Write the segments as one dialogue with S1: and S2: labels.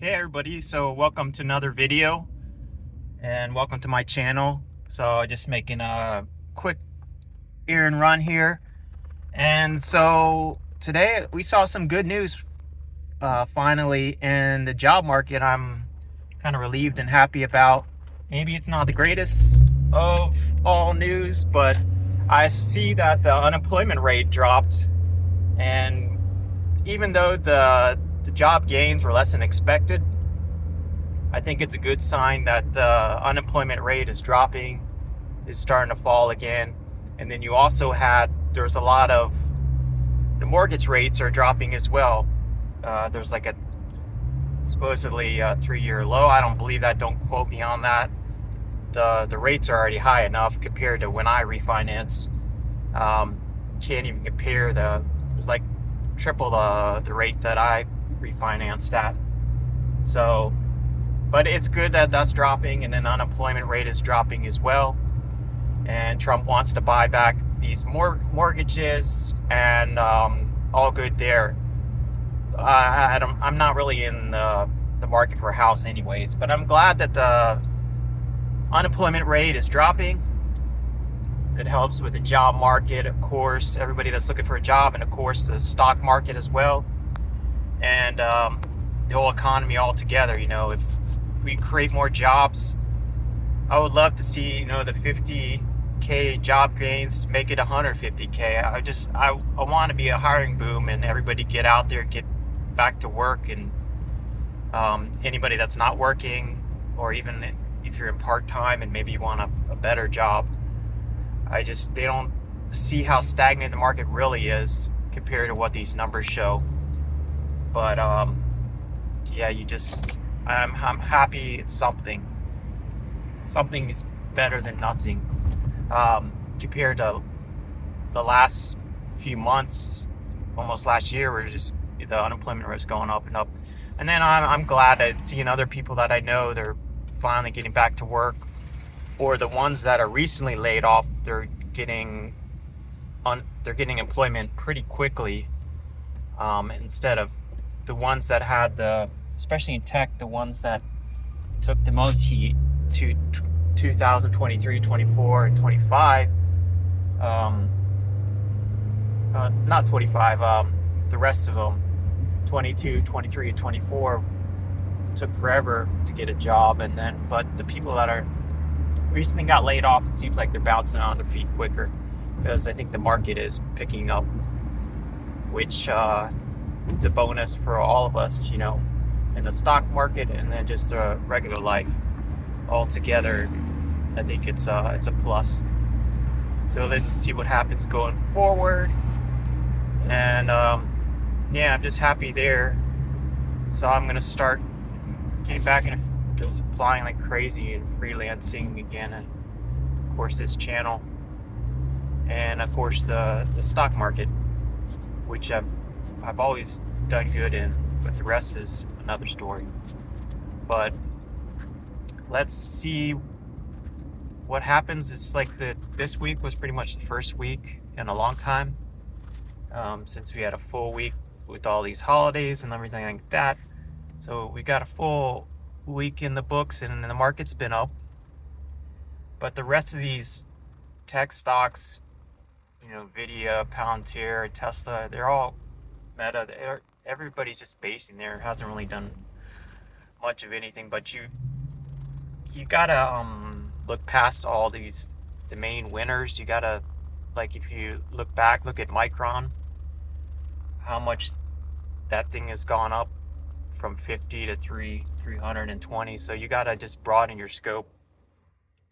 S1: Hey everybody, so welcome to another video and welcome to my channel. So just making a quick errand run here. And so today we saw some good news finally in the job market. I'm kind of relieved and happy about. Maybe it's not the greatest of all news, but I see that the unemployment rate dropped, and even though the job gains were less than expected, I think it's a good sign that the unemployment rate is dropping, is starting to fall again. And then you also there's a lot of, the mortgage rates are dropping as well. There's like a supposedly a 3-year low. I don't believe that. Don't quote me on that. The rates are already high enough compared to when I refinance. Can't even compare. It's like triple the rate that I refinanced at. So, but it's good that that's dropping, and then unemployment rate is dropping as well. And Trump wants to buy back these mortgages, and all good there. I'm not really in the market for a house anyways, but I'm glad that the unemployment rate is dropping. It helps with the job market, of course, everybody that's looking for a job, and of course the stock market as well, and the whole economy altogether. If we create more jobs, I would love to see, the 50K job gains make it 150K. I want to be a hiring boom, and everybody get out there, get back to work, and anybody that's not working, or even if you're in part-time and maybe you want a better job, they don't see how stagnant the market really is compared to what these numbers show. But yeah, I'm happy it's something. Something is better than nothing. Compared to the last few months, almost last year, where just the unemployment rate is going up and up. And then I'm glad I've seen other people that I know, they're finally getting back to work, or the ones that are recently laid off, they're getting employment pretty quickly, instead of the ones that had especially in tech, the ones that took the most heat to 2023, 24, and 25. Not 25, the rest of them, 22, 23, and 24, took forever to get a job. But the people that are recently got laid off, it seems like they're bouncing on their feet quicker, because I think the market is picking up, which it's a bonus for all of us, in the stock market, and then just regular life altogether. I think it's a plus. So let's see what happens going forward. And yeah, I'm just happy there. So I'm gonna start getting back and just applying like crazy and freelancing again, and of course this channel, and of course the stock market, which I've always done good in, but the rest is another story. But let's see what happens. It's like this week was pretty much the first week in a long time, since we had a full week with all these holidays and everything like that. So we got a full week in the books, and the market's been up. But the rest of these tech stocks, Nvidia, Palantir, Tesla, they're all Meta. Everybody's just basing there. Hasn't really done much of anything. But you gotta look past all the main winners. You gotta, like, if you look back, look at Micron, how much that thing has gone up from 50 to 320. So you gotta just broaden your scope.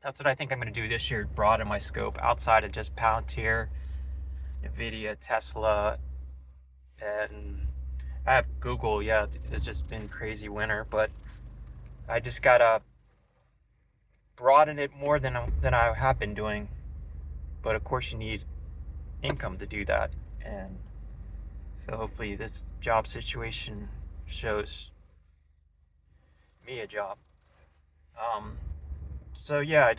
S1: That's what I think I'm gonna do this year, broaden my scope outside of just Palantir, Nvidia, Tesla, and I have Google. Yeah, it's just been crazy winner, but I just gotta broaden it more than I have been doing. But of course you need income to do that, and so hopefully this job situation shows me a job. So yeah,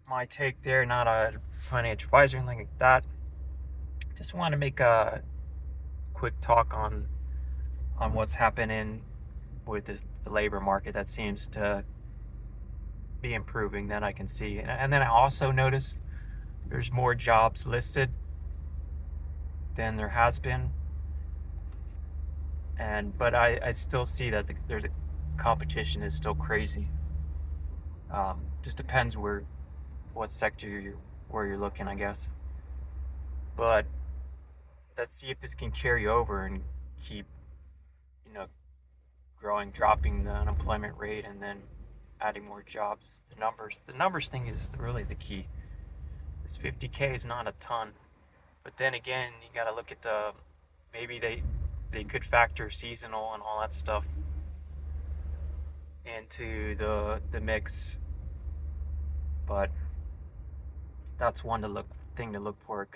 S1: my take there, not a financial advisor or anything like that. Just want to make a quick talk on what's happening with the labor market that seems to be improving that I can see. And then I also noticed there's more jobs listed than there has been. But I still see that the competition is still crazy. Just depends what sector where you're looking, I guess. But let's see if this can carry over and keep, growing, dropping the unemployment rate, and then adding more jobs. The numbers thing is really the key. This 50K is not a ton, but then again, you got to look at maybe they could factor seasonal and all that stuff into the mix, but that's one thing to look for.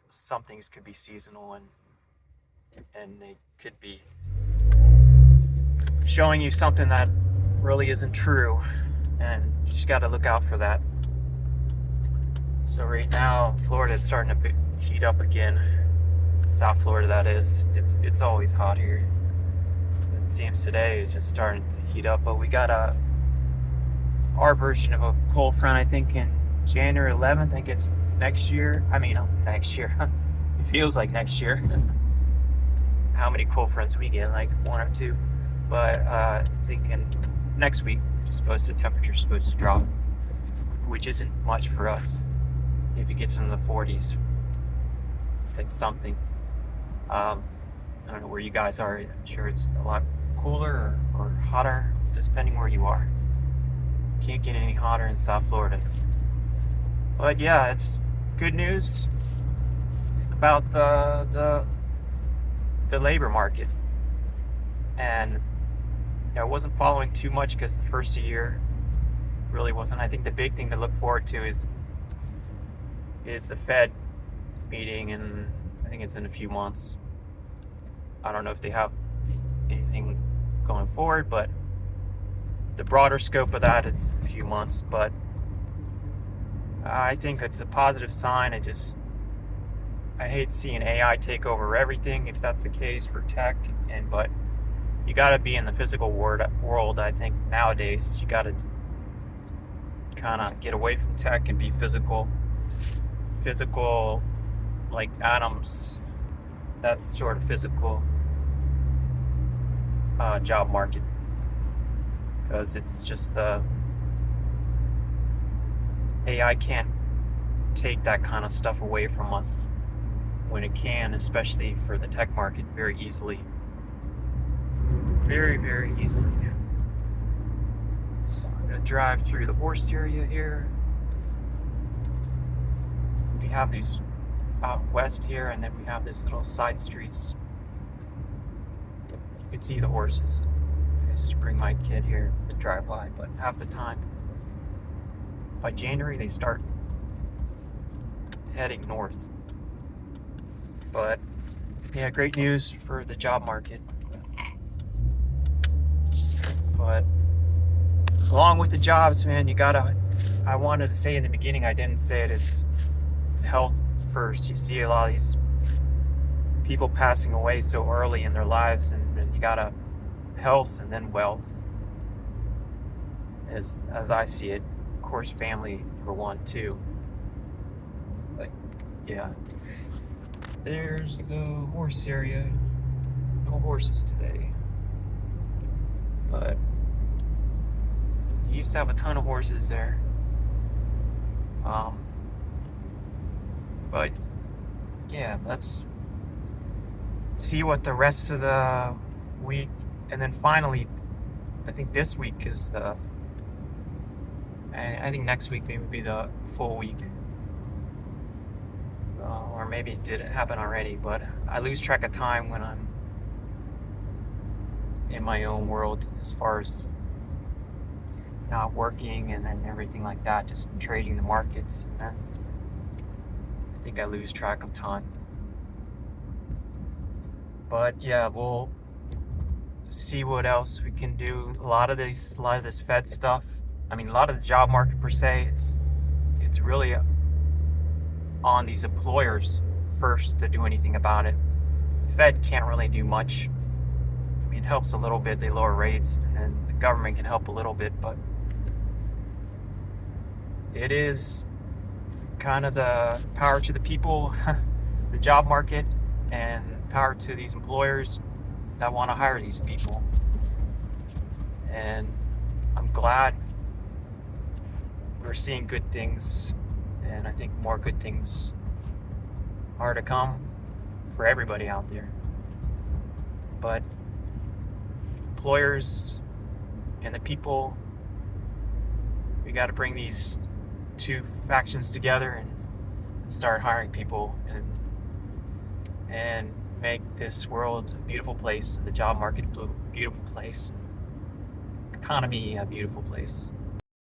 S1: Some things could be seasonal and they could be showing you something that really isn't true, and you just got to look out for that. So right now, Florida is starting to heat up again. South Florida, that is. It's always hot here. It seems today is just starting to heat up, but we got our version of a cold front, I think, in January 11th. I think it's next year. Next year. It feels like next year. How many cold fronts we get? Like 1 or 2. But thinking next week, the temperature's supposed to drop, which isn't much for us. If it gets into the 40s, it's something. I don't know where you guys are. I'm sure it's a lot cooler or hotter, just depending where you are. Can't get any hotter in South Florida. But yeah, it's good news about the labor market. And I wasn't following too much because the first year really wasn't. I think the big thing to look forward to is the Fed meeting, and I think it's in a few months. I don't know if they have anything going forward, but the broader scope of that, it's a few months. But I think it's a positive sign. I hate seeing AI take over everything if that's the case for tech, but you got to be in the physical world. I think nowadays you got to kind of get away from tech and be physical like atoms. That's sort of physical job market, because it's just the AI can't take that kind of stuff away from us when it can, especially for the tech market, very easily. Very, very easily. So I'm going to drive through the horse area here. We have these out west here, and then we have this little side streets. You can see the horses. I used to bring my kid here to drive by, but half the time, by January, they start heading north. But yeah, great news for the job market. But along with the jobs, man, I wanted to say in the beginning, I didn't say it, it's health first. You see a lot of these people passing away so early in their lives, and you gotta health and then wealth, as I see it. Of course, family number 1 too. Like, yeah, there's the horse area. No horses today, but he used to have a ton of horses there. But yeah, let's see what the rest of the week, and then finally, I think this week is I think next week maybe be the full week. Or maybe it didn't happen already, but I lose track of time when I'm in my own world, as far as not working and then everything like that, just trading the markets. And I think I lose track of time. But yeah, we'll see what else we can do. A lot of this Fed stuff, a lot of the job market per se, it's really on these employers first to do anything about it. Fed can't really do much. It helps a little bit. They lower rates, and the government can help a little bit, but it is kind of the power to the people, the job market, and power to these employers that want to hire these people. And I'm glad we're seeing good things, and I think more good things are to come for everybody out there. But employers and the people, we got to bring these two factions together and start hiring people and make this world a beautiful place, the job market a beautiful place, economy a beautiful place.